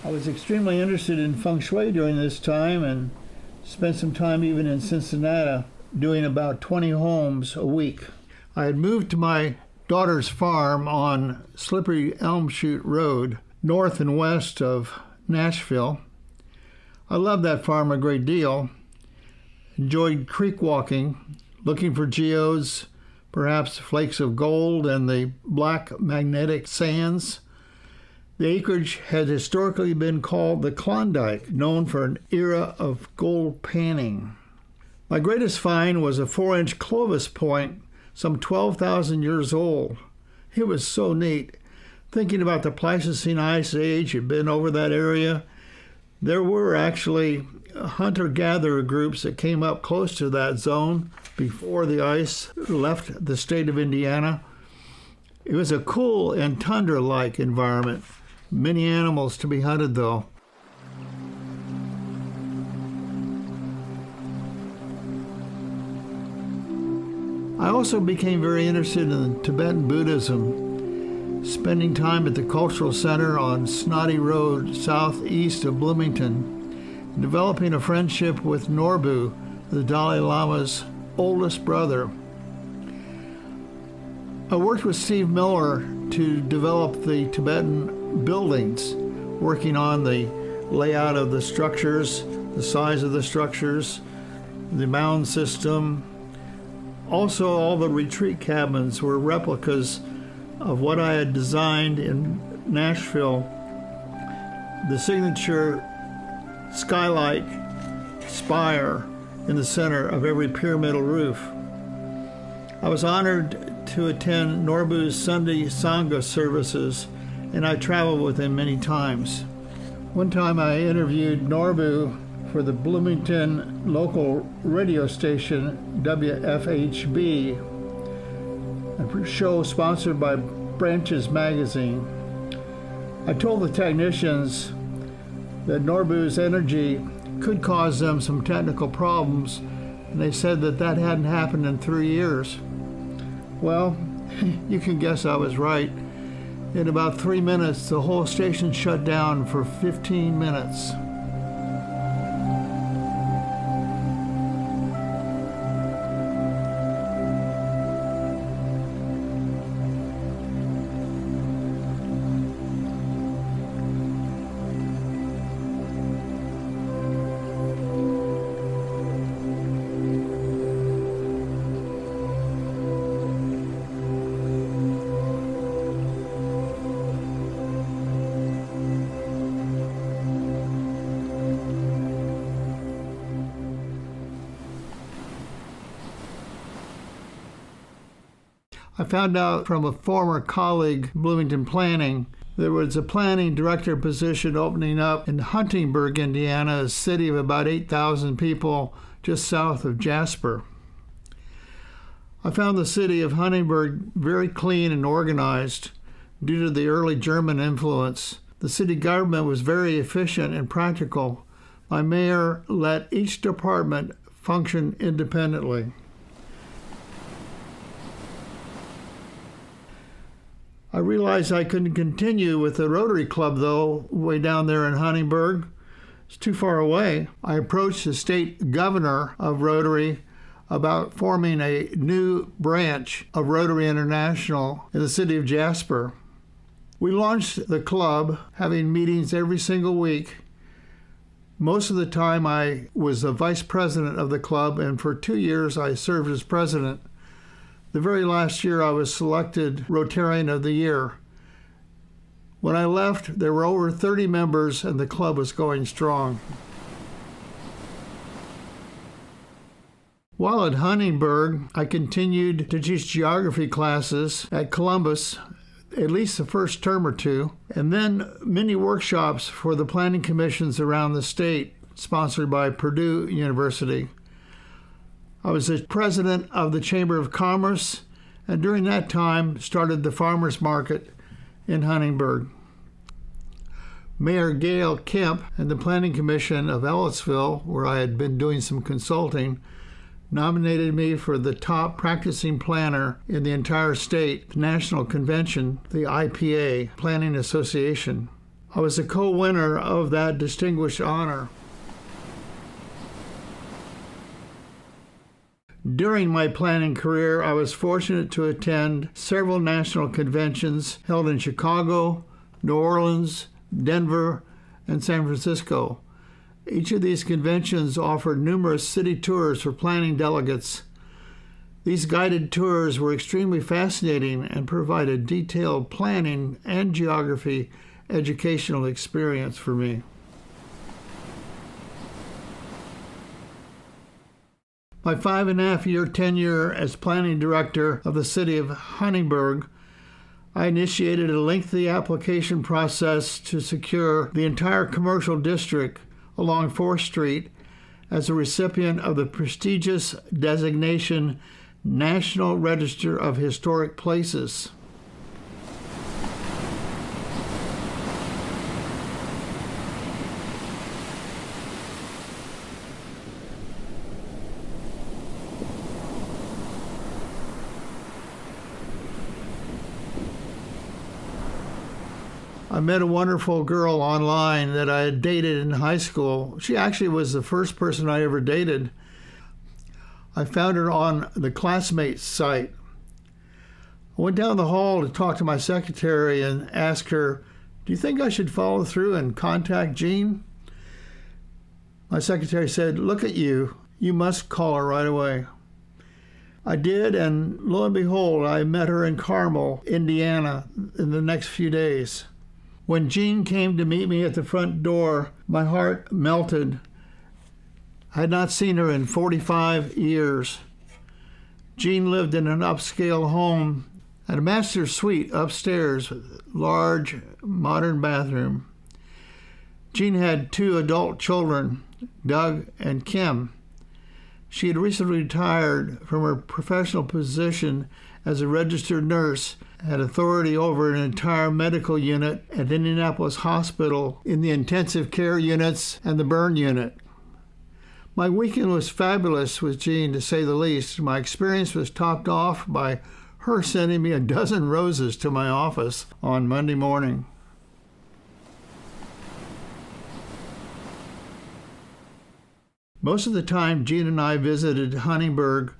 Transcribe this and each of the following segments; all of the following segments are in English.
I was extremely interested in feng shui during this time and spent some time even in Cincinnati doing about 20 homes a week. I had moved to my daughter's farm on Slippery Elm Shoot Road, north and west of Nashville. I loved that farm a great deal. Enjoyed creek walking, looking for geodes, perhaps flakes of gold and the black magnetic sands. The acreage had historically been called the Klondike, known for an era of gold panning. My greatest find was a 4-inch Clovis point, some 12,000 years old. It was so neat. Thinking about the Pleistocene Ice Age, had been over that area. There were actually hunter-gatherer groups that came up close to that zone before the ice left the state of Indiana. It was a cool and tundra-like environment. Many animals to be hunted, though. I also became very interested in Tibetan Buddhism, spending time at the Cultural Center on Snotty Road southeast of Bloomington, and developing a friendship with Norbu, the Dalai Lama's oldest brother. I worked with Steve Miller to develop the Tibetan buildings, working on the layout of the structures, the size of the structures, the mound system. Also, all the retreat cabins were replicas of what I had designed in Nashville, the signature skylight spire in the center of every pyramidal roof. I was honored to attend Norbu's Sunday Sangha services, and I traveled with him many times. One time I interviewed Norbu for the Bloomington local radio station, WFHB, a show sponsored by Branches Magazine. I told the technicians that Norbu's energy could cause them some technical problems, and they said that hadn't happened in 3 years. Well, you can guess I was right. In about 3 minutes, the whole station shut down for 15 minutes. I found out from a former colleague, Bloomington Planning, there was a planning director position opening up in Huntingburg, Indiana, a city of about 8,000 people just south of Jasper. I found the city of Huntingburg very clean and organized due to the early German influence. The city government was very efficient and practical. My mayor let each department function independently. I realized I couldn't continue with the Rotary Club, though, way down there in Huntingburg. It's too far away. I approached the state governor of Rotary about forming a new branch of Rotary International in the city of Jasper. We launched the club, having meetings every single week. Most of the time I was the vice president of the club, and for 2 years I served as president. The very last year I was selected Rotarian of the Year. When I left, there were over 30 members and the club was going strong. While at Huntingburg, I continued to teach geography classes at Columbus, at least the first term or two, and then many workshops for the planning commissions around the state, sponsored by Purdue University. I was the president of the Chamber of Commerce, and during that time started the farmers market in Huntingburg. Mayor Gail Kemp and the Planning Commission of Ellisville, where I had been doing some consulting, nominated me for the top practicing planner in the entire state national convention, the IPA, Planning Association. I was a co-winner of that distinguished honor. During my planning career, I was fortunate to attend several national conventions held in Chicago, New Orleans, Denver, and San Francisco. Each of these conventions offered numerous city tours for planning delegates. These guided tours were extremely fascinating and provided detailed planning and geography educational experience for me. My 5.5-year tenure as planning director of the city of Huntingburg, I initiated a lengthy application process to secure the entire commercial district along 4th Street as a recipient of the prestigious designation National Register of Historic Places. I met a wonderful girl online that I had dated in high school. She actually was the first person I ever dated. I found her on the Classmates site. I went down the hall to talk to my secretary and ask her, "Do you think I should follow through and contact Jean?" My secretary said, "Look at you. You must call her right away." I did, and lo and behold, I met her in Carmel, Indiana, in the next few days. When Jean came to meet me at the front door, my heart melted. I had not seen her in 45 years. Jean lived in an upscale home at a master suite upstairs with a large, modern bathroom. Jean had 2 adult children, Doug and Kim. She had recently retired from her professional position as a registered nurse, had authority over an entire medical unit at Indianapolis Hospital in the intensive care units and the burn unit. My weekend was fabulous with Jean, to say the least. My experience was topped off by her sending me a dozen roses to my office on Monday morning. Most of the time Jean and I visited Huntingburg,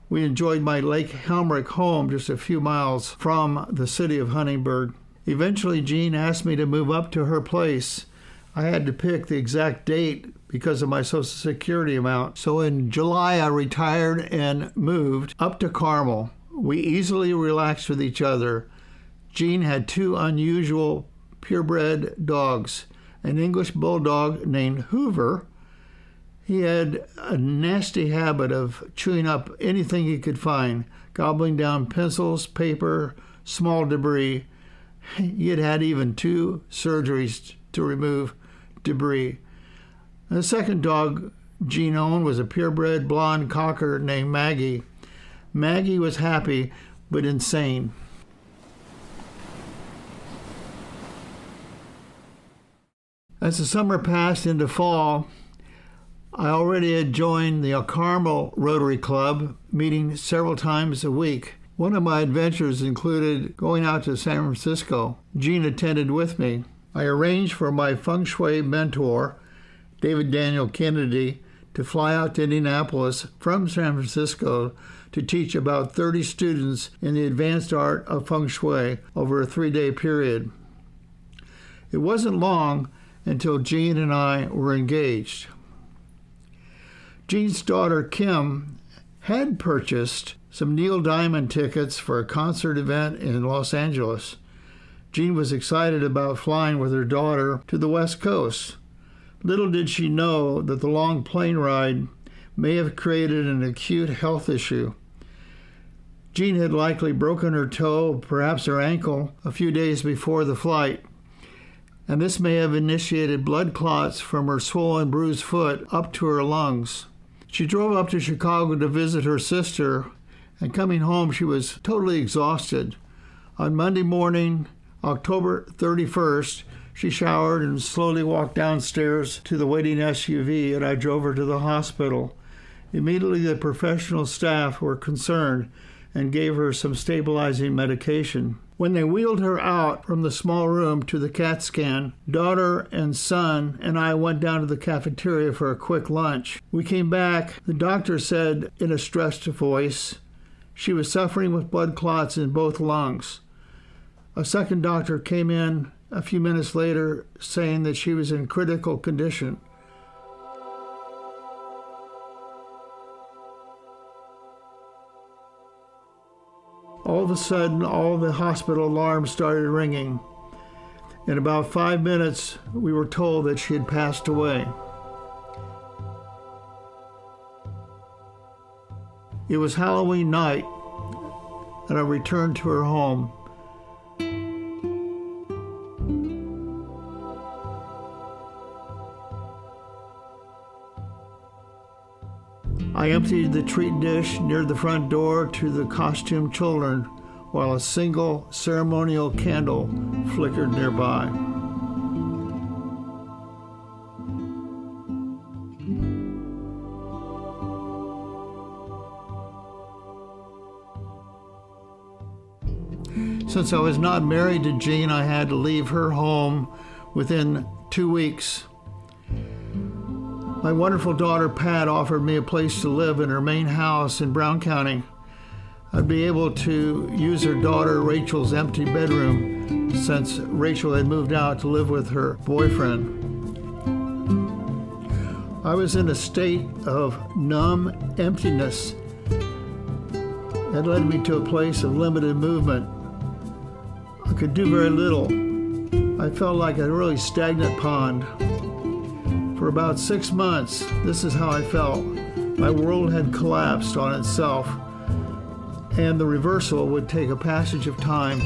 we enjoyed my Lake Helmrich home just a few miles from the city of Huntingburg. Eventually, Jean asked me to move up to her place. I had to pick the exact date because of my Social Security amount. So in July, I retired and moved up to Carmel. We easily relaxed with each other. Jean had 2 unusual purebred dogs, an English bulldog named Hoover. He had a nasty habit of chewing up anything he could find, gobbling down pencils, paper, small debris. He had had even 2 surgeries to remove debris. And the second dog Jean owned was a purebred blonde cocker named Maggie. Maggie was happy but insane. As the summer passed into fall, I already had joined the Carmel Rotary Club, meeting several times a week. One of my adventures included going out to San Francisco. Jean attended with me. I arranged for my feng shui mentor, David Daniel Kennedy, to fly out to Indianapolis from San Francisco to teach about 30 students in the advanced art of feng shui over a 3-day period. It wasn't long until Jean and I were engaged. Jean's daughter, Kim, had purchased some Neil Diamond tickets for a concert event in Los Angeles. Jean was excited about flying with her daughter to the West Coast. Little did she know that the long plane ride may have created an acute health issue. Jean had likely broken her toe, perhaps her ankle, a few days before the flight, and this may have initiated blood clots from her swollen, bruised foot up to her lungs. She drove up to Chicago to visit her sister, and coming home she was totally exhausted. On Monday morning, October 31st, she showered and slowly walked downstairs to the waiting SUV, and I drove her to the hospital. Immediately, the professional staff were concerned and gave her some stabilizing medication. When they wheeled her out from the small room to the CAT scan, daughter and son and I went down to the cafeteria for a quick lunch. We came back. The doctor said in a stressed voice she was suffering with blood clots in both lungs. A second doctor came in a few minutes later saying that she was in critical condition. All of a sudden, all the hospital alarms started ringing. In about 5 minutes, we were told that she had passed away. It was Halloween night, and I returned to her home. I emptied the treat dish near the front door to the costumed children while a single ceremonial candle flickered nearby. Since I was not married to Jean, I had to leave her home within 2 weeks. My wonderful daughter, Pat, offered me a place to live in her main house in Brown County. I'd be able to use her daughter Rachel's empty bedroom since Rachel had moved out to live with her boyfriend. I was in a state of numb emptiness that led me to a place of limited movement. I could do very little. I felt like a really stagnant pond. For about 6 months, this is how I felt. My world had collapsed on itself, and the reversal would take a passage of time.